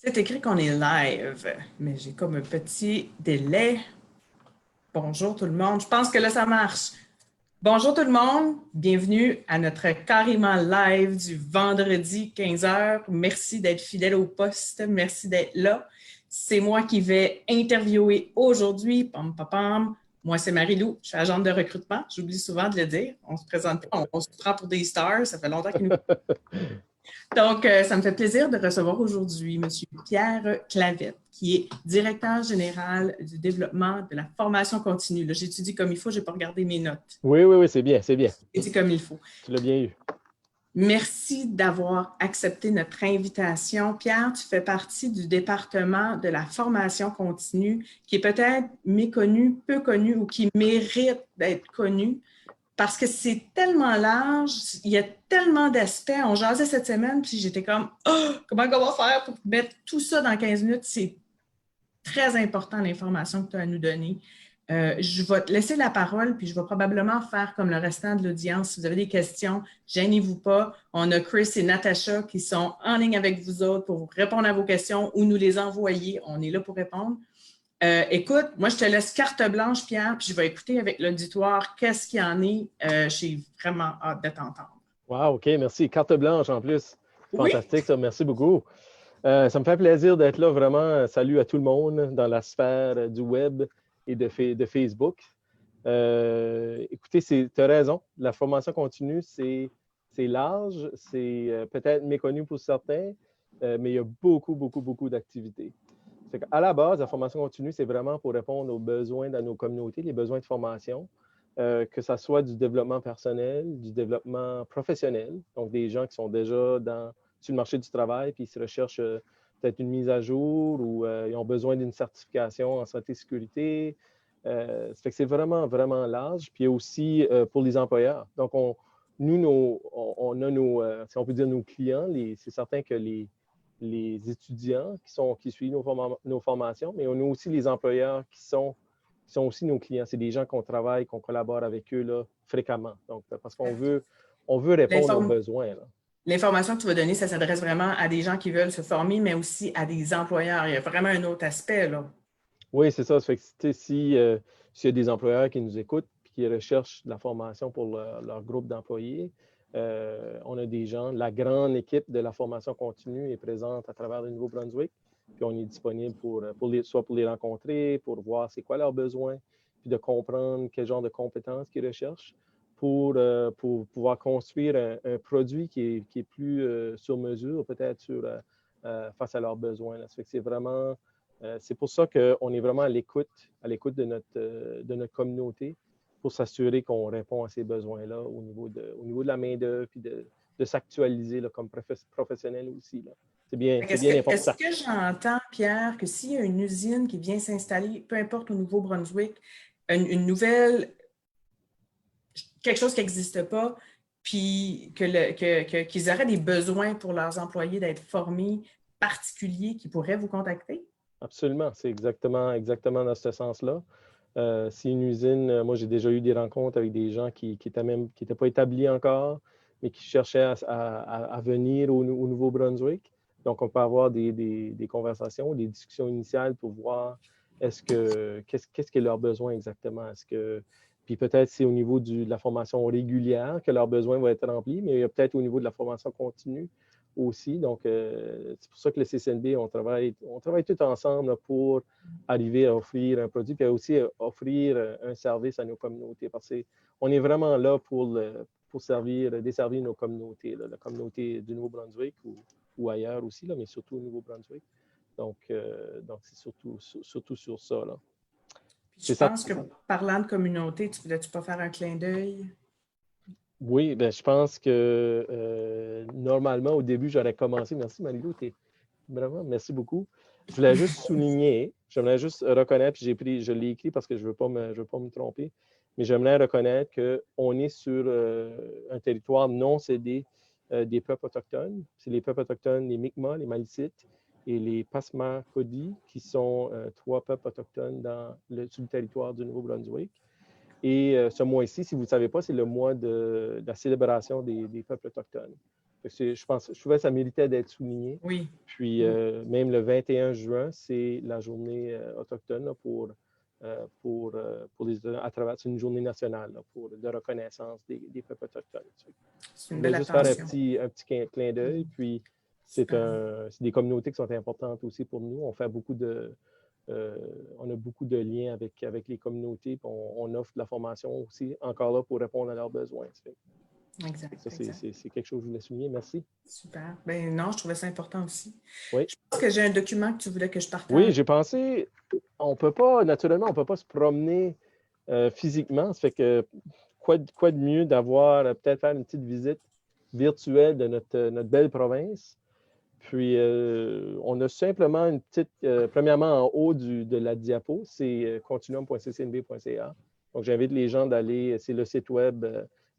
C'est écrit qu'on est live, mais j'ai comme un petit délai. Bonjour tout le monde. Je pense que là, ça marche. Bonjour tout le monde. Bienvenue à notre carrément live du vendredi 15 heures. Merci d'être fidèle au poste. Merci d'être là. C'est moi qui vais interviewer aujourd'hui. Pam, pam, pam. Moi, c'est Marie-Lou. Je suis agente de recrutement. J'oublie souvent de le dire. On se présente pas. On se prend pour des stars. Ça fait longtemps qu'ils nous. Donc, ça me fait plaisir de recevoir aujourd'hui M. Pierre Clavette, qui est directeur général du développement de la formation continue. Là, j'étudie comme il faut, je n'ai pas regardé mes notes. Oui, oui, oui, c'est bien, c'est bien. J'étudie comme il faut. Tu l'as bien eu. Merci d'avoir accepté notre invitation. Pierre, tu fais partie du département de la formation continue qui est peut-être méconnu, peu connu ou qui mérite d'être connu parce que c'est tellement large, il y a tellement d'aspects. On jasait cette semaine, puis j'étais comme oh, comment on va faire pour mettre tout ça dans 15 minutes? C'est très important l'information que tu as à nous donner. Je vais te laisser la parole, puis je vais probablement faire comme le restant de l'audience. Si vous avez des questions, gênez-vous pas. On a Chris et Natacha qui sont en ligne avec vous autres pour vous répondre à vos questions ou nous les envoyer. On est là pour répondre. Écoute, moi, je te laisse carte blanche, Pierre, puis je vais écouter avec l'auditoire qu'est-ce qu'il y en est. J'ai vraiment hâte de t'entendre. Wow, OK, merci. Carte blanche en plus. Oui, Fantastique, ça. Merci beaucoup. Ça me fait plaisir d'être là. Vraiment, salut à tout le monde dans la sphère du web et de Facebook. Écoutez, tu as raison. La formation continue, c'est large, c'est peut-être méconnu pour certains, mais il y a beaucoup, beaucoup, beaucoup d'activités. À la base, la formation continue, c'est vraiment pour répondre aux besoins dans nos communautés, les besoins de formation, que ce soit du développement personnel, du développement professionnel, donc des gens qui sont déjà sur le marché du travail, puis ils se recherchent peut-être une mise à jour ou ils ont besoin d'une certification en santé et sécurité. Ça fait que c'est vraiment, vraiment large. Puis aussi pour les employeurs. Donc, on a si on peut dire nos clients, c'est certain que les étudiants qui suivent nos formations, mais on a aussi les employeurs qui sont aussi nos clients. C'est des gens qu'on travaille, qu'on collabore avec eux là, fréquemment. Donc, parce on veut répondre aux besoins. Là. l'information que tu vas donner, ça s'adresse vraiment à des gens qui veulent se former, mais aussi à des employeurs. Il y a vraiment un autre aspect, là. Oui, c'est ça. Ça fait que, s'il y a des employeurs qui nous écoutent et qui recherchent de la formation pour leur groupe d'employés, on a des gens, la grande équipe de la formation continue est présente à travers le Nouveau-Brunswick. Puis on est disponible soit pour les rencontrer, pour voir c'est quoi leurs besoins, puis de comprendre quel genre de compétences qu'ils recherchent pour pouvoir construire un produit qui est plus sur mesure, peut-être face à leurs besoins. Là. Ça fait que c'est pour ça qu'on est vraiment à l'écoute de notre communauté pour s'assurer qu'on répond à ces besoins-là au niveau de la main-d'œuvre puis de s'actualiser comme professionnel aussi. Là. C'est bien Est-ce important. que j'entends, Pierre, que s'il y a une usine qui vient s'installer, peu importe au Nouveau-Brunswick, une nouvelle, quelque chose qui n'existe pas, puis qu'ils auraient des besoins pour leurs employés d'être formés particuliers qui pourraient vous contacter? Absolument, c'est exactement dans ce sens-là. Si une usine, moi j'ai déjà eu des rencontres avec des gens qui n'étaient pas établis encore, mais qui cherchaient à venir au Nouveau-Brunswick. Donc, on peut avoir des conversations, des discussions initiales pour voir qu'est-ce que leurs besoins exactement. Puis peut-être c'est au niveau de la formation régulière que leurs besoins vont être remplis, mais il y a peut-être au niveau de la formation continue aussi. Donc, c'est pour ça que le CCNB, on travaille tout ensemble là, pour arriver à offrir un produit, puis aussi offrir un service à nos communautés. Parce qu'on est vraiment là pour desservir nos communautés, là, la communauté du Nouveau-Brunswick ou ailleurs aussi, là, mais surtout au Nouveau-Brunswick. Donc c'est surtout sur ça. Là. Puis je pense que parlant de communauté, tu voulais-tu pas faire un clin d'œil? Oui, ben, je pense que normalement, au début, j'aurais commencé. Merci, Marie-Lou, vraiment, merci beaucoup. J'aimerais juste reconnaître, puis je l'ai écrit parce que je ne veux pas me tromper, mais j'aimerais reconnaître qu'on est sur un territoire non cédé des peuples autochtones. C'est les peuples autochtones, les Mi'kmaq, les Malicites et les Passamaquoddy, qui sont trois peuples autochtones sur le territoire du Nouveau-Brunswick. Et ce mois-ci, si vous ne savez pas, c'est le mois de la célébration des peuples autochtones. Je trouvais que ça méritait d'être souligné. Oui. Puis, même le 21 juin, c'est la journée autochtone là, pour les Autochtones à travers une journée nationale là, de reconnaissance des peuples autochtones. C'est Je une voulais belle juste faire attention. un petit clin d'œil. Puis, c'est des communautés qui sont importantes aussi pour nous. On a beaucoup de liens avec les communautés. Puis on offre de la formation aussi, encore là, pour répondre à leurs besoins. Exact. Ça, c'est quelque chose que je voulais souligner. Merci. Super. Ben non, je trouvais ça important aussi. Oui. Je pense que j'ai un document que tu voulais que je partage. Oui, j'ai pensé, naturellement, on ne peut pas se promener physiquement. Ça fait que quoi de mieux d'avoir, peut-être faire une petite visite virtuelle de notre belle province. Puis, on a simplement une petite, premièrement, en haut de la diapo, c'est continuum.ccnb.ca. Donc, j'invite les gens d'aller, c'est le site web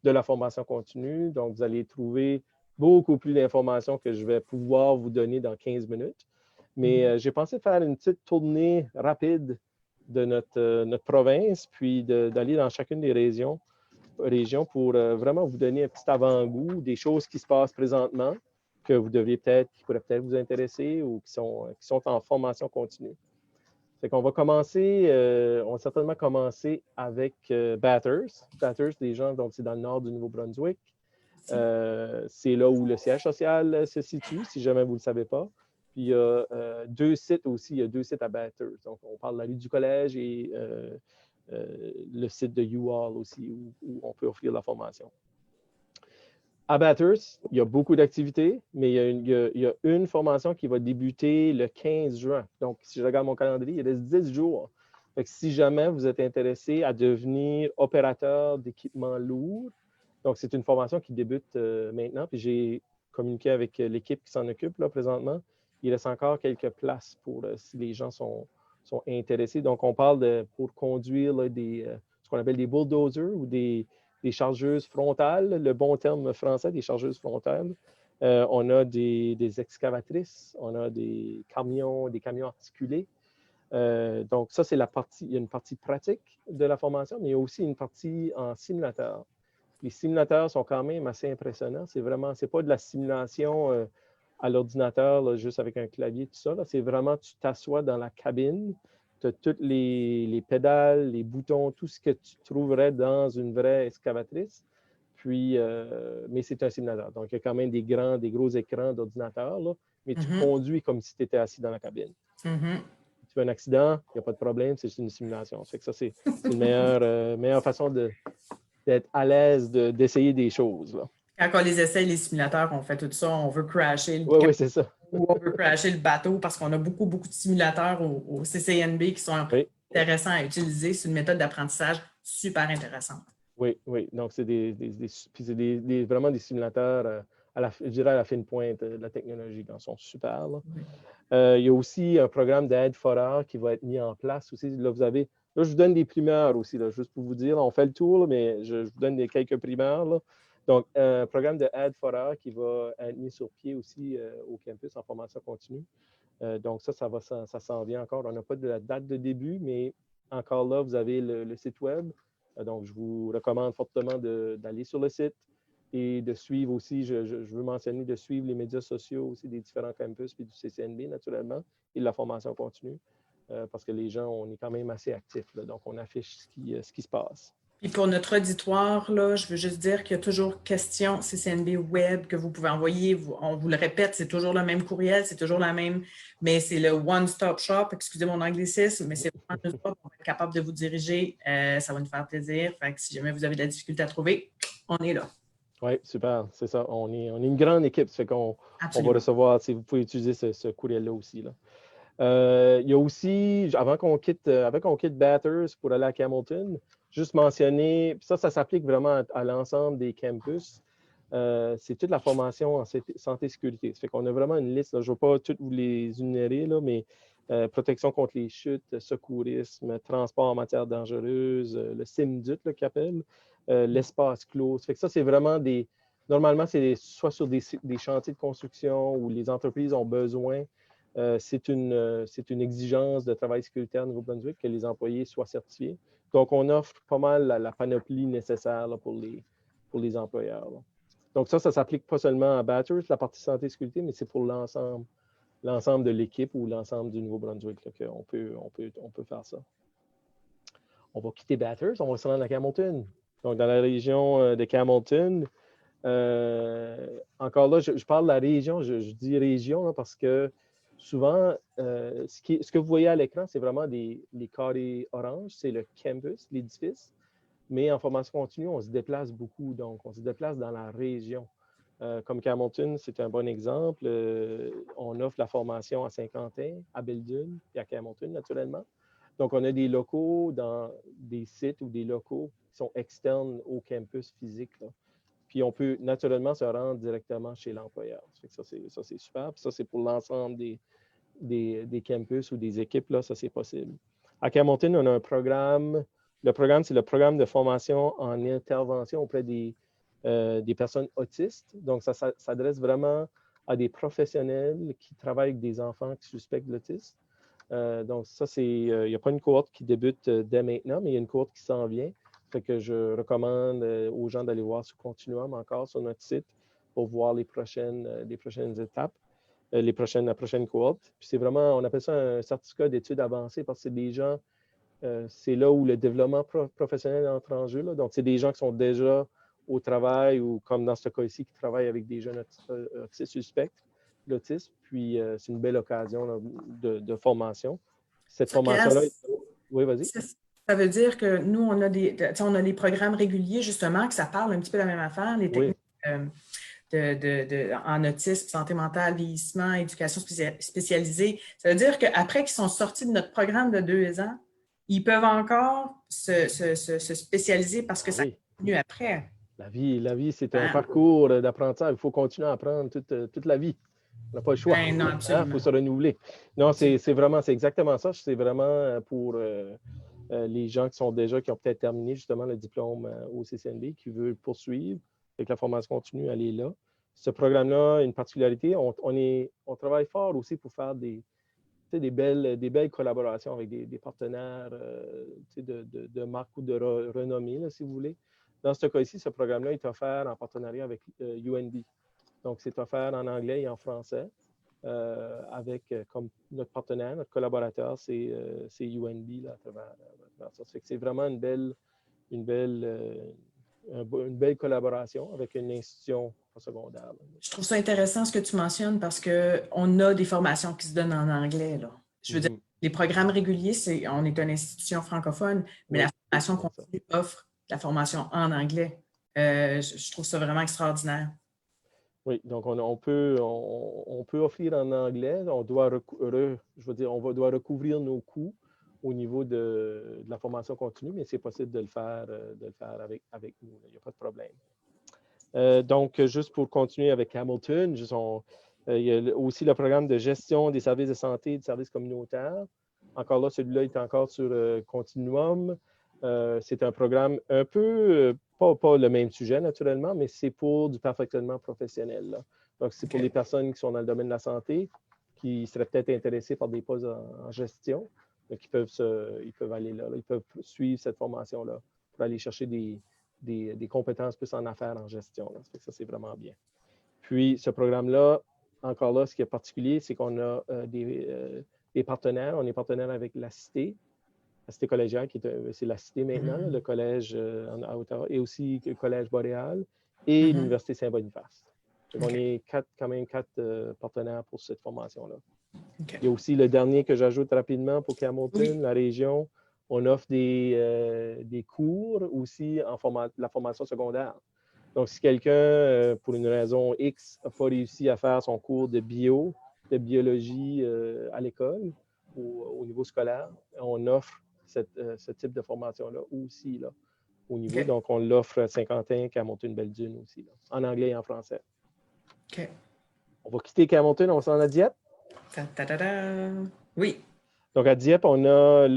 de la formation continue. Donc, vous allez trouver beaucoup plus d'informations que je vais pouvoir vous donner dans 15 minutes. Mais j'ai pensé faire une petite tournée rapide de notre province, puis d'aller dans chacune des régions pour vraiment vous donner un petit avant-goût des choses qui se passent présentement, que vous devriez qui pourraient peut-être vous intéresser ou qui sont en formation continue. Fait qu'on va commencer, on va certainement commencer avec Bathurst. Bathurst, les gens, donc c'est dans le nord du Nouveau-Brunswick. C'est là où le siège social se situe, si jamais vous ne le savez pas. Puis il y a deux sites aussi, il y a deux sites à Bathurst. Donc on parle de la rue du Collège et le site de U-Hall aussi, où on peut offrir la formation. À Bathurst, il y a beaucoup d'activités, mais il y a une formation qui va débuter le 15 juin. Donc, si je regarde mon calendrier, il reste 10 jours. Fait que si jamais vous êtes intéressé à devenir opérateur d'équipements lourds, donc c'est une formation qui débute maintenant, puis j'ai communiqué avec l'équipe qui s'en occupe là, présentement. Il reste encore quelques places pour si les gens sont intéressés. Donc, on parle pour conduire là, ce qu'on appelle des bulldozers ou des chargeuses frontales, le bon terme français, des chargeuses frontales. On a des excavatrices, on a des camions articulés. Donc, ça, c'est il y a une partie pratique de la formation, mais il y a aussi une partie en simulateur. Les simulateurs sont quand même assez impressionnants. C'est pas de la simulation à l'ordinateur, là, juste avec un clavier, tout ça. C'est vraiment, tu t'assois dans la cabine, tu as toutes les pédales, les boutons, tout ce que tu trouverais dans une vraie excavatrice. Puis, mais c'est un simulateur. Donc, il y a quand même des gros écrans d'ordinateur, là, mais tu conduis comme si tu étais assis dans la cabine. Si tu fais un accident, il n'y a pas de problème, c'est une simulation. Ça fait que ça, c'est une meilleure façon d'être à l'aise d'essayer des choses. Là. Quand on les essaye, les simulateurs, on fait tout ça, on veut crasher Oui, c'est ça. ou on veut crasher le bateau parce qu'on a beaucoup de simulateurs au CCNB qui sont intéressants à utiliser. C'est une méthode d'apprentissage super intéressante. Oui. Donc, c'est vraiment des simulateurs, je dirais à la fine pointe de la technologie. Ils sont super. Là. Il y a aussi un programme d'aide FORA qui va être mis en place aussi. Là, je vous donne des primeurs aussi, là, juste pour vous dire. Là, on fait le tour, là, mais je vous donne quelques primeurs. Là. Donc, un programme de aide FORA qui va être mis sur pied aussi au campus en formation continue. Donc, ça s'en vient encore. On n'a pas de la date de début, mais encore là, vous avez le site web. Donc, je vous recommande fortement d'aller sur le site et de suivre aussi, je veux mentionner, de suivre les médias sociaux aussi des différents campus puis du CCNB, naturellement, et de la formation continue, parce que les gens, on est quand même assez actifs. Là, donc, on affiche ce qui se passe. Puis pour notre auditoire, là, je veux juste dire qu'il y a toujours question CCNB Web que vous pouvez envoyer. On vous le répète, c'est toujours le même courriel, c'est toujours la même, mais c'est le one-stop shop, excusez mon anglicisme, mais c'est vraiment nous autres, on va être capable de vous diriger. Ça va nous faire plaisir. Fait que si jamais vous avez de la difficulté à trouver, on est là. Oui, super, c'est ça. On est une grande équipe, ça fait qu'on va recevoir, vous pouvez utiliser ce courriel-là aussi. Là. Il y a aussi, avant qu'on quitte Bathurst pour aller à Campbellton, juste mentionner, ça s'applique vraiment à l'ensemble des campus, c'est toute la formation en santé-sécurité. Ça fait qu'on a vraiment une liste, là, je ne vais pas toutes vous les énumérer, là, mais protection contre les chutes, secourisme, transport en matière dangereuse, le CIMDUT qu'ils appellent, l'espace clos. Ça fait que ça, c'est vraiment normalement, c'est soit sur des chantiers de construction où les entreprises ont besoin. C'est une exigence de travail sécuritaire au Nouveau-Brunswick que les employés soient certifiés. Donc, on offre pas mal la panoplie nécessaire là, pour les employeurs. Là. Donc ça ne s'applique pas seulement à Bathurst, la partie santé et sécurité, mais c'est pour l'ensemble de l'équipe ou l'ensemble du Nouveau-Brunswick qu'on peut faire ça. On va quitter Bathurst, on va se rendre à Campbellton. Donc, dans la région de Campbellton, encore là, je parle de la région, je dis région là, parce que souvent, ce que vous voyez à l'écran, c'est vraiment les carrés orange, c'est le campus, l'édifice. Mais en formation continue, on se déplace beaucoup, donc on se déplace dans la région. Comme Campbellton, c'est un bon exemple. On offre la formation à Saint-Quentin, à Belle-Dune et à Campbellton, naturellement. Donc, on a des locaux dans des sites ou des locaux qui sont externes au campus physique, là. Puis, on peut naturellement se rendre directement chez l'employeur. Ça, c'est super. Puis ça, c'est pour l'ensemble des campus ou des équipes, là, ça, c'est possible. À Campbellton, on a un programme. Le programme, c'est le programme de formation en intervention auprès des personnes autistes. Donc, ça s'adresse vraiment à des professionnels qui travaillent avec des enfants qui suspectent l'autisme. Donc, ça, il n'y a pas une cohorte qui débute dès maintenant, mais il y a une cohorte qui s'en vient. Fait que je recommande aux gens d'aller voir sur Continuum encore sur notre site pour voir les prochaines étapes, la prochaine cohorte. Puis c'est vraiment, on appelle ça un certificat d'études avancées parce que c'est des gens, c'est là où le développement professionnel entre en jeu, là. Donc, c'est des gens qui sont déjà au travail ou comme dans ce cas ici, qui travaillent avec des jeunes autistes suspects l'autisme. Puis, c'est une belle occasion là, de formation. Cette formation-là... Oui, vas-y. Ça veut dire que nous, on a des programmes réguliers, justement, que ça parle un petit peu de la même affaire, les techniques en autisme, santé mentale, vieillissement, éducation spécialisée. Ça veut dire qu'après qu'ils sont sortis de notre programme de 2 ans, ils peuvent encore se spécialiser parce que ça continue après. La vie, c'est un parcours d'apprentissage. Il faut continuer à apprendre toute la vie. On n'a pas le choix. Ben non, absolument. Il faut se renouveler. Non, c'est exactement ça. C'est vraiment pour les gens qui ont peut-être terminé justement le diplôme au CCNB, qui veulent poursuivre avec la formation continue, elle est là. Ce programme-là a une particularité. On travaille fort aussi pour faire des belles collaborations avec des partenaires de marque ou de renommée, là, si vous voulez. Dans ce cas-ci, ce programme-là est offert en partenariat avec UNB. Donc, c'est offert en anglais et en français avec comme notre partenaire, notre collaborateur, c'est UNB là, à travers ça. Ça fait que c'est vraiment une belle collaboration avec une institution secondaire. Je trouve ça intéressant ce que tu mentionnes parce qu'on a des formations qui se donnent en anglais, là. Je veux dire, les programmes réguliers, on est une institution francophone, mais la formation continue offre la formation en anglais. Je trouve ça vraiment extraordinaire. Oui, donc on peut offrir en anglais. On doit recouvrir nos coûts au niveau de la formation continue, mais c'est possible de le faire avec nous. Il n'y a pas de problème. Donc, juste pour continuer avec Hamilton, il y a aussi le programme de gestion des services de santé et des services communautaires. Encore là, celui-là est encore sur Continuum. C'est un programme un peu, pas le même sujet naturellement, mais c'est pour du perfectionnement professionnel, là. Donc, c'est pour les personnes qui sont dans le domaine de la santé, qui seraient peut-être intéressées par des postes en gestion. Donc, ils peuvent aller là, ils peuvent suivre cette formation-là pour aller chercher des compétences plus en affaires, en gestion. Là. Ça, c'est vraiment bien. Puis, ce programme-là, encore là, ce qui est particulier, c'est qu'on a des partenaires. On est partenaire avec la Cité collégiale, c'est la Cité maintenant, le collège à Ottawa, et aussi le collège Boréal et l'Université Saint-Boniface. Donc, on est quand même quatre partenaires pour cette formation-là. Il y a aussi le dernier que j'ajoute rapidement pour Campbellton, la région. On offre des cours aussi la formation secondaire. Donc, si quelqu'un, pour une raison X, n'a pas réussi à faire son cours de biologie à l'école ou au niveau scolaire, on offre ce type de formation-là aussi là, au niveau. Donc, on l'offre à Saint-Quentin, Campbellton, Belle-Dune aussi, là, en anglais et en français. On va quitter Campbellton, on s'en va à Dieppe. Oui. Donc, à Dieppe,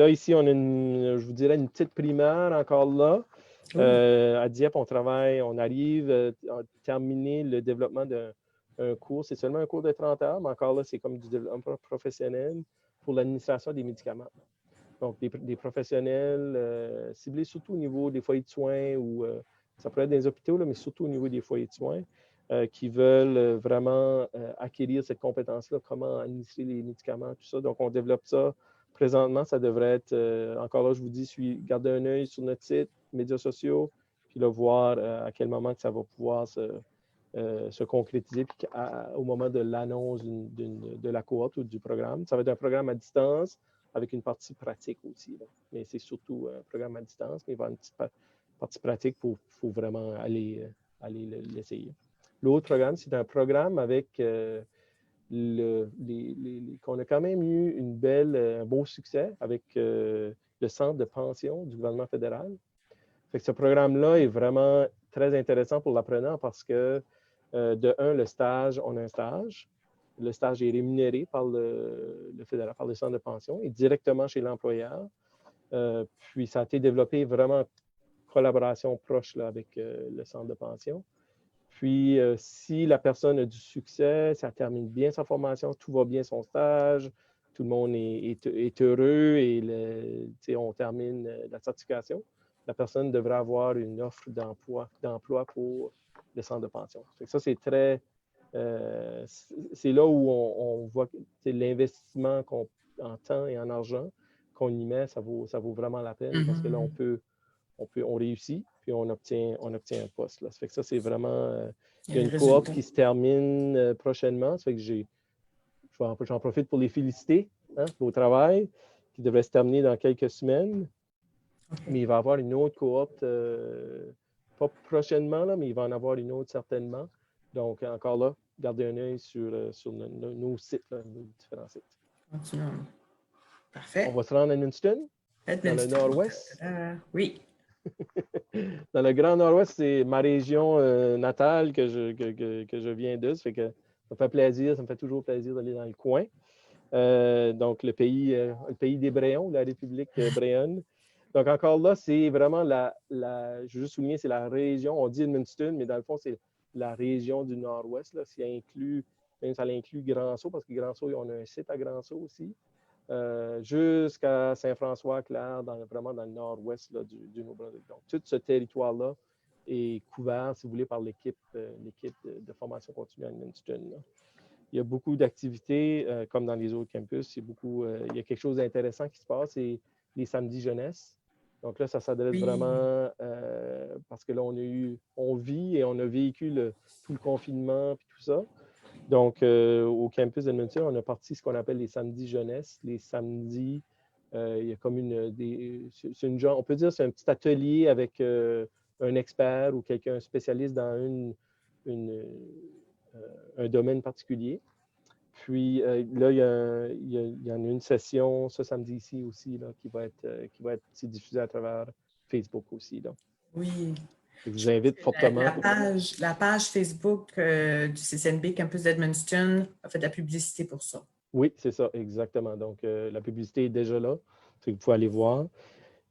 ici, on a je vous dirais, une petite primaire encore là. À Dieppe, on arrive à terminer le développement d'un cours. C'est seulement un cours de 30 heures, mais encore là, c'est comme du développement professionnel pour l'administration des médicaments. Donc, des professionnels ciblés surtout au niveau des foyers de soins ou ça pourrait être des hôpitaux, là, mais surtout au niveau des foyers de soins, qui veulent vraiment acquérir cette compétence-là, comment administrer les médicaments, tout ça. Donc, on développe ça. Présentement, ça devrait être, encore là, je vous dis, garder un œil sur notre site, médias sociaux, puis là, voir à quel moment que ça va pouvoir se concrétiser, puis au moment de l'annonce de la cohorte ou du programme. Ça va être un programme à distance avec une partie pratique aussi, là. Mais c'est surtout un programme à distance, mais il va y avoir une petite partie pratique pour vraiment aller l'essayer. L'autre programme, c'est un programme avec qu'on a quand même eu un beau succès avec le centre de pension du gouvernement fédéral. Fait que ce programme-là est vraiment très intéressant pour l'apprenant parce que, de un, le stage, on a un stage. Le stage est rémunéré par le fédéral, par le centre de pension et directement chez l'employeur. Puis ça a été développé vraiment en collaboration proche là, avec le centre de pension. Puis, si la personne a du succès, ça termine bien sa formation, tout va bien son stage, tout le monde est heureux et on termine la certification, la personne devrait avoir une offre d'emploi pour le centre de pension. Ça, c'est très... c'est là où on voit l'investissement en temps et en argent qu'on y met, ça vaut vraiment la peine parce que là, on réussit, puis on obtient un poste. Là. Ça fait que ça, c'est vraiment... il y a une cohorte qui se termine prochainement. Ça fait que j'en profite pour les féliciter au travail, qui devrait se terminer dans quelques semaines. Okay. Mais il va y avoir une autre cohorte, pas prochainement, là, mais il va en avoir une autre certainement. Donc, encore là, gardez un œil sur nos sites, là, nos différents sites. Continuons. Parfait. On va se rendre à Edmundston, dans le nord-ouest. Oui. Dans le Grand Nord-Ouest, c'est ma région natale que je viens de. Ça fait que ça me fait plaisir, ça me fait toujours plaisir d'aller dans le coin. Donc, le pays des Bréons, la République bréonne. Donc, encore là, c'est vraiment je veux juste souligner, c'est la région, on dit Edmundston, mais dans le fond, c'est la région du Nord-Ouest. Ça inclut Grand-Sault, parce que Grand-Sault, on a un site à Grand-Sault aussi. Jusqu'à Saint-François-Clair, vraiment dans le nord-ouest du Nouveau-Brunswick. Donc, tout ce territoire-là est couvert, si vous voulez, par l'équipe de formation continue à Edmundston. Il y a beaucoup d'activités, comme dans les autres campus. Il y a quelque chose d'intéressant qui se passe, c'est les samedis jeunesse. Donc là, ça s'adresse vraiment, parce que là, on vit et on a vécu tout le confinement et tout ça. Donc, au campus d'Edmundston, on a parti ce qu'on appelle les samedis jeunesse. Les samedis, il y a comme on peut dire c'est un petit atelier avec un expert ou quelqu'un spécialiste dans un domaine particulier. Puis là, il y en a une session ce samedi ici aussi là, qui va être diffusée à travers Facebook aussi. Donc. Oui. Je vous invite fortement. La page Facebook du CCNB Campus d'Edmundston a fait de la publicité pour ça. Oui, c'est ça, exactement. Donc, la publicité est déjà là. Vous pouvez aller voir.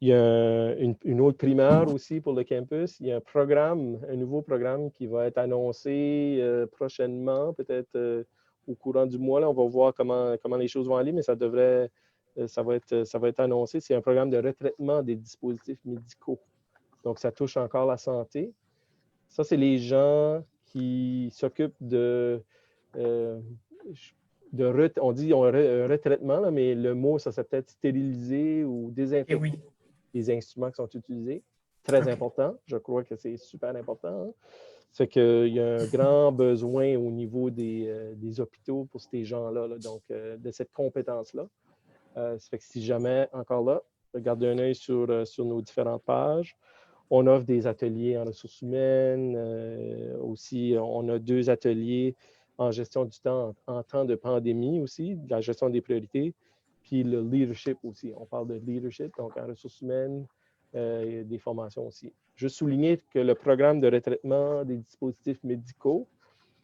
Il y a une autre primaire aussi pour le campus. Il y a un nouveau programme qui va être annoncé prochainement, peut-être au courant du mois. Là, on va voir comment les choses vont aller, mais ça va être annoncé. C'est un programme de retraitement des dispositifs médicaux. Donc, ça touche encore la santé. Ça, c'est les gens qui s'occupent on dit un retraitement, là, mais le mot, ça serait peut-être stériliser ou désinfecter les instruments qui sont utilisés. Très important. Je crois que c'est super important. Hein? C'est qu'il y a un grand besoin au niveau des hôpitaux pour ces gens-là, là, donc de cette compétence-là. Ça fait que si jamais, encore là, regardez un œil sur nos différentes pages. On offre des ateliers en ressources humaines. Aussi, on a 2 ateliers en gestion du temps en temps de pandémie aussi, la gestion des priorités, puis le leadership aussi. On parle de leadership, donc en ressources humaines, des formations aussi. Juste souligner que le programme de retraitement des dispositifs médicaux,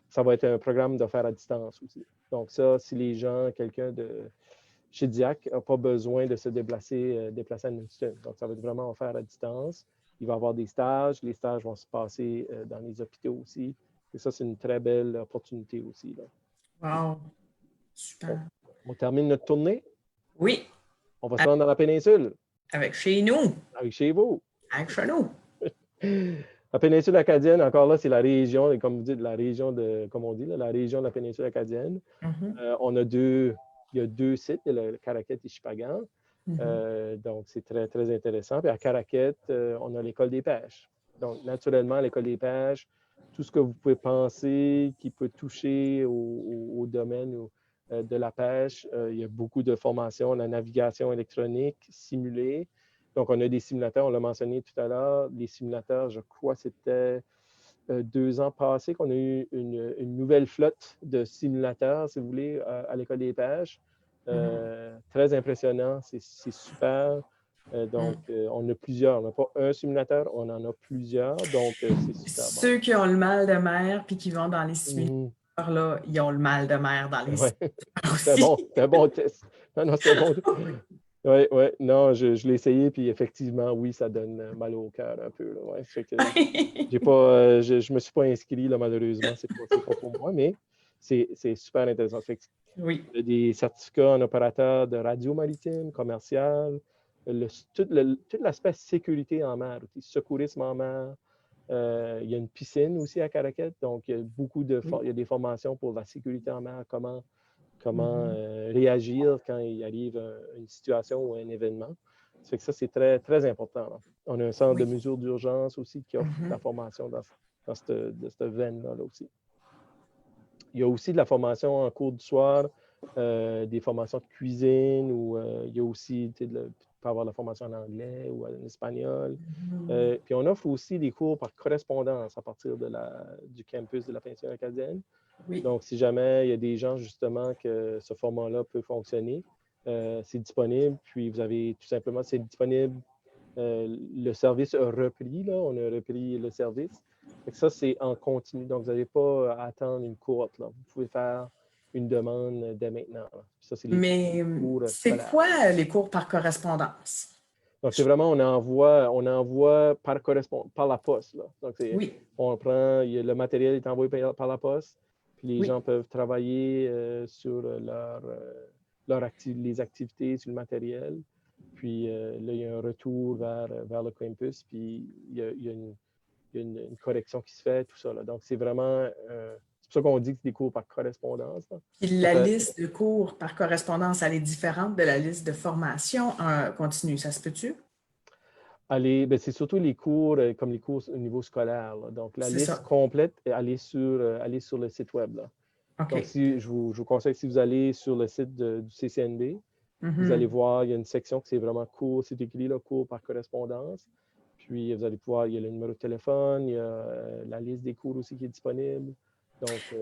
ça va être un programme d'affaires à distance aussi. Donc ça, si les gens, quelqu'un chez DIAC n'a pas besoin de se déplacer à Edmundston. Donc ça va être vraiment offert à distance. Il va y avoir des stages. Les stages vont se passer dans les hôpitaux aussi. Et ça, c'est une très belle opportunité aussi. Là. Wow! Super! On termine notre tournée? Oui. On va se rendre dans la péninsule. Avec chez nous. Avec chez vous. Avec chez nous. La péninsule acadienne, encore là, c'est la région, comme vous dites, la région de, comme on dit, là, la région de la péninsule acadienne. Il y a deux sites, le Caraquet et Chipagan. Donc, c'est très, très intéressant. Puis à Caraquet, on a l'école des pêches. Donc, naturellement, l'école des pêches, tout ce que vous pouvez penser qui peut toucher au domaine de la pêche, il y a beaucoup de formations, la navigation électronique simulée. Donc, on a des simulateurs, on l'a mentionné tout à l'heure, les simulateurs, je crois que c'était 2 ans passés qu'on a eu une nouvelle flotte de simulateurs, si vous voulez, à l'école des pêches. Très impressionnant, c'est super. Donc, on a plusieurs. On n'a pas un simulateur, on en a plusieurs. Donc, c'est super bon. Ceux qui ont le mal de mer puis qui vont dans les simulateurs, là, ils ont le mal de mer dans les simulateurs aussi. C'est un bon test. Non, c'est bon. Oui, oui. Non, je l'ai essayé, puis effectivement, oui, ça donne mal au cœur un peu. Là. Ouais, fait que j'ai pas, je me suis pas inscrit, là, malheureusement. C'est pas pour moi, mais c'est super intéressant. Fait que, oui. il y a des certificats en opérateur de radio maritime, commercial, tout l'aspect sécurité en mer, secourisme en mer. Il y a une piscine aussi à Caraquet, donc il y a des formations pour la sécurité en mer, comment réagir quand il arrive une situation ou un événement. Ça fait que ça, c'est très, très important. Là. On a un centre de mesure d'urgence aussi qui offre de la formation dans cette veine-là aussi. Il y a aussi de la formation en cours du soir, des formations de cuisine, ou il y a aussi, tu peux avoir de la formation en anglais ou en espagnol. Puis on offre aussi des cours par correspondance à partir du campus de la péninsule acadienne. Oui. Donc, si jamais il y a des gens, justement, que ce format-là peut fonctionner, c'est disponible. Puis, vous avez tout simplement, c'est disponible. Le service a repris, là. On a repris le service. Et ça, c'est en continu. Donc, vous n'avez pas à attendre une cohorte, là. Vous pouvez faire une demande dès maintenant. Là. Ça, c'est Mais c'est quoi les cours par correspondance? Donc, c'est vraiment, on envoie par la poste. Là. Donc, on prend, le matériel est envoyé par la poste, puis les gens peuvent travailler sur les activités, sur le matériel. Puis là, il y a un retour vers le campus, puis il y a une correction qui se fait, tout ça. Là. Donc, c'est vraiment, c'est pour ça qu'on dit que c'est des cours par correspondance. Là. Puis la liste de cours par correspondance, elle est différente de la liste de formation continue. Ça se peut-tu? C'est surtout les cours, comme les cours au niveau scolaire. Là. Donc, la liste complète, elle est sur le site web. Là. Donc, je vous conseille, si vous allez sur le site du CCNB, vous allez voir, il y a une section qui c'est vraiment cours, c'est écrit là, cours par correspondance. Puis, vous allez pouvoir, il y a le numéro de téléphone, il y a la liste des cours aussi qui est disponible. Donc,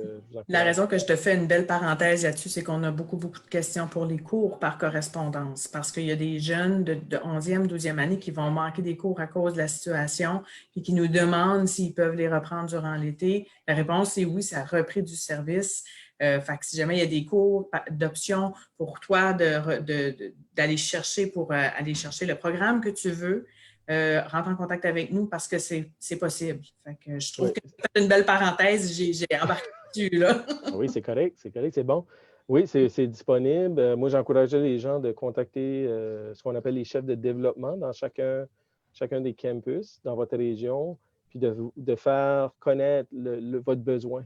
la raison que je te fais une belle parenthèse là-dessus, c'est qu'on a beaucoup, beaucoup de questions pour les cours par correspondance parce qu'il y a des jeunes de 11e, 12e année qui vont manquer des cours à cause de la situation et qui nous demandent s'ils peuvent les reprendre durant l'été. La réponse est oui, ça a repris du service. Fait que si jamais il y a des cours d'options pour toi d'aller chercher aller chercher le programme que tu veux, rentre en contact avec nous parce que c'est possible. Fait que je trouve que c'est une belle parenthèse. J'ai embarqué dessus, là. Oui, c'est correct, c'est bon. Oui, c'est disponible. Moi, j'encourageais les gens de contacter ce qu'on appelle les chefs de développement dans chacun des campus dans votre région, puis de faire connaître votre besoin.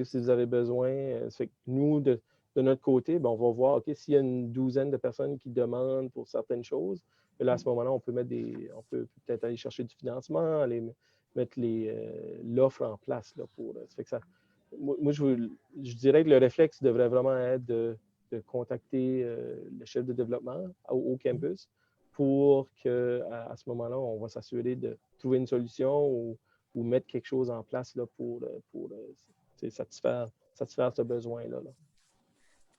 Si vous avez besoin, fait que nous, de notre côté, on va voir, OK, s'il y a une douzaine de personnes qui demandent pour certaines choses, là, à ce moment-là, on peut peut-être aller chercher du financement, aller mettre l'offre en place là, pour. Ça fait que moi, je dirais que le réflexe devrait vraiment être de contacter le chef de développement au campus pour qu'à ce moment-là, on va s'assurer de trouver une solution ou mettre quelque chose en place là, pour satisfaire ce besoin-là. Là.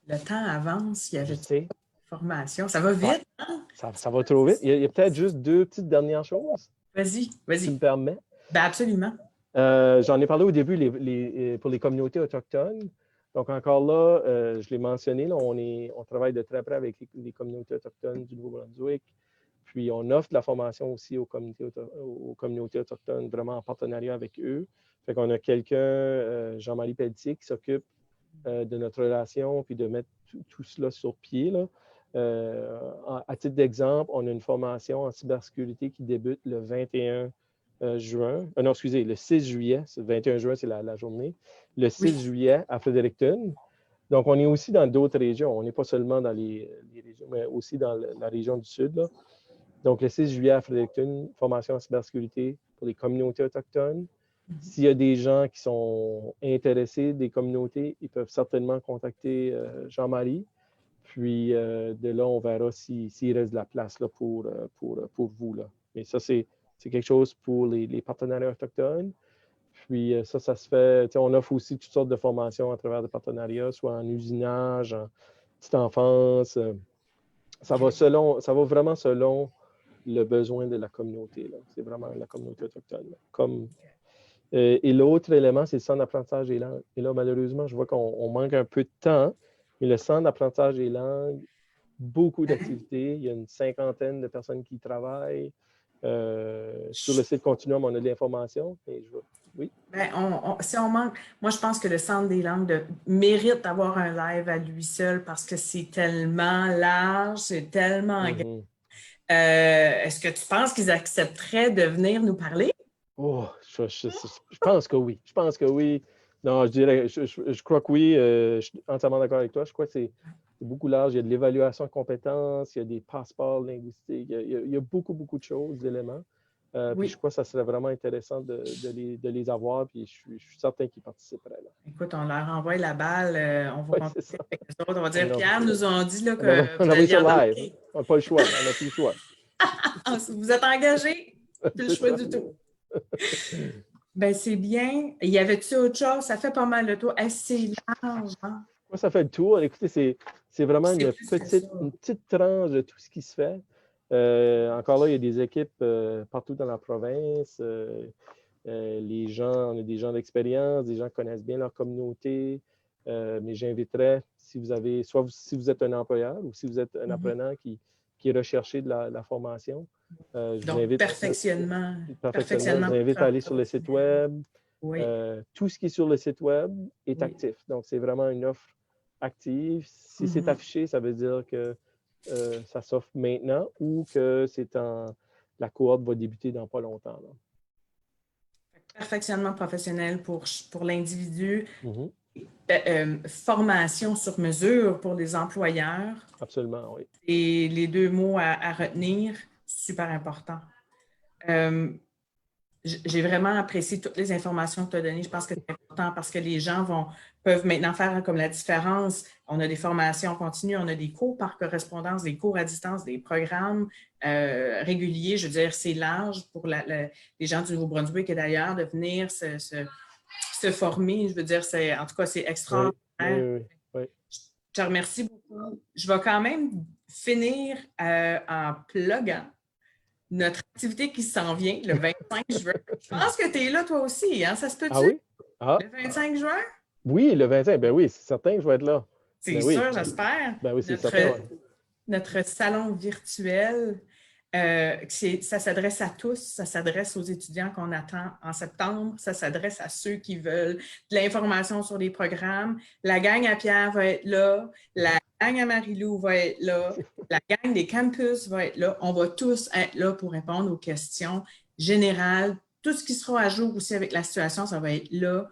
Le temps avance, il y avait une formation. Ça va vite, hein? Ça va trop vite. Il y a peut-être juste 2 petites dernières choses. Vas-y. Si tu me permets. Ben absolument. J'en ai parlé au début pour les communautés autochtones. Donc, encore là, je l'ai mentionné, là, on travaille de très près avec les communautés autochtones du Nouveau-Brunswick. Puis, on offre de la formation aussi aux communautés autochtones, vraiment en partenariat avec eux. Fait qu'on a quelqu'un, Jean-Marie Pelletier, qui s'occupe de notre relation, puis de mettre tout cela sur pied. Là. À titre d'exemple, on a une formation en cybersécurité qui débute le 21 juin. Non, excusez, le 6 juillet. Le 21 juin, c'est la journée. Le 6 juillet à Fredericton. Donc, on est aussi dans d'autres régions. On n'est pas seulement dans les régions, mais aussi dans la région du Sud, là. Donc, le 6 juillet à Fredericton, formation en cybersécurité pour les communautés autochtones. S'il y a des gens qui sont intéressés des communautés, ils peuvent certainement contacter Jean-Marie. Puis, de là, on verra s'il reste de la place là, pour vous. Là. Mais ça, c'est quelque chose pour les partenariats autochtones. Puis, ça se fait. On offre aussi toutes sortes de formations à travers des partenariats, soit en usinage, en petite enfance. Ça va vraiment selon le besoin de la communauté. C'est vraiment la communauté autochtone. Et l'autre élément, c'est le centre d'apprentissage des langues. Et là, malheureusement, je vois qu'on manque un peu de temps, mais le centre d'apprentissage des langues, beaucoup d'activités. Il y a une 50aine de personnes qui y travaillent. Sur le site Continuum, on a de l'information. Oui. Ben, si on manque, moi, je pense que le Centre des langues mérite d'avoir un live à lui seul parce que c'est tellement large, c'est tellement grand. Est-ce que tu penses qu'ils accepteraient de venir nous parler? Oh, je pense que oui. Je pense que oui. Non, je crois que oui. Je suis entièrement d'accord avec toi. Je crois que c'est beaucoup large. Il y a de l'évaluation de compétences, il y a des passeports linguistiques, il y a beaucoup, beaucoup de choses, d'éléments. Puis je crois que ça serait vraiment intéressant de les avoir. Puis je suis certain qu'ils participeraient. Là. Écoute, on leur envoie la balle. On va contacter avec les autres. On va dire, Pierre nous ont dit là, que on a mis ça live. On n'a pas le choix. On n'a plus le choix. Vous êtes engagés? Plus le choix du tout. Ben c'est bien. Y avait-tu autre chose? Ça fait pas mal de tour. C'est large, hein? Moi, ça fait le tour. Écoutez, c'est vraiment une petite tranche de tout ce qui se fait. Encore là, il y a des équipes partout dans la province. Les gens, on a des gens d'expérience, des gens qui connaissent bien leur communauté. Mais j'inviterais, si vous êtes un employeur ou si vous êtes un apprenant qui est recherché de la formation, je vous invite perfectionnement. Je vous invite à aller sur le site web. Oui. Tout ce qui est sur le site web est actif. Donc, c'est vraiment une offre active. Si c'est affiché, ça veut dire que ça s'offre maintenant ou que la cohorte va débuter dans pas longtemps. Là. Perfectionnement professionnel pour l'individu. Formation sur mesure pour les employeurs. Absolument, oui. Et les deux mots à retenir, super important. J'ai vraiment apprécié toutes les informations que tu as données. Je pense que c'est important parce que les gens peuvent maintenant faire comme la différence. On a des formations continues, on a des cours par correspondance, des cours à distance, des programmes réguliers. Je veux dire, c'est large pour les gens du Nouveau-Brunswick et d'ailleurs de venir se former. Je veux dire, en tout cas, c'est extraordinaire. Oui. Je te remercie beaucoup. Je vais quand même finir en pluguant notre activité qui s'en vient le 25 juin. Je pense que tu es là toi aussi, hein? Ça se peut-tu? Ah oui? Le 25 juin? Oui, le 25. Ben oui, c'est certain que je vais être là. C'est sûr, j'espère. Ben oui, c'est certain. Notre salon virtuel, ça s'adresse à tous, ça s'adresse aux étudiants qu'on attend en septembre, ça s'adresse à ceux qui veulent de l'information sur les programmes. La gang à Pierre va être là, la gang à Marie-Lou va être là, la gang des campus va être là. On va tous être là pour répondre aux questions générales. Tout ce qui sera à jour aussi avec la situation, ça va être là.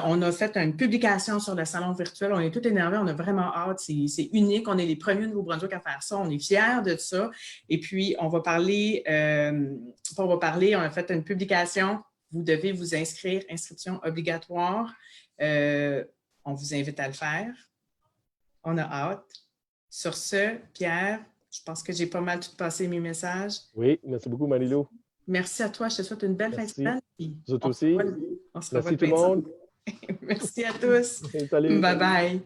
On a fait une publication sur le salon virtuel. On est tout énervés. On a vraiment hâte. C'est unique. On est les premiers de Nouveau-Brunswick à faire ça. On est fiers de ça. Et puis, on a fait une publication. Vous devez vous inscrire. Inscription obligatoire. On vous invite à le faire. On a hâte. Sur ce, Pierre, je pense que j'ai pas mal tout passé mes messages. Oui, merci beaucoup, Marie-Lou. Merci à toi. Je te souhaite une belle fin de semaine. Vous aussi. On se revoit merci tout le monde. Merci à tous. Salut. Bye bye.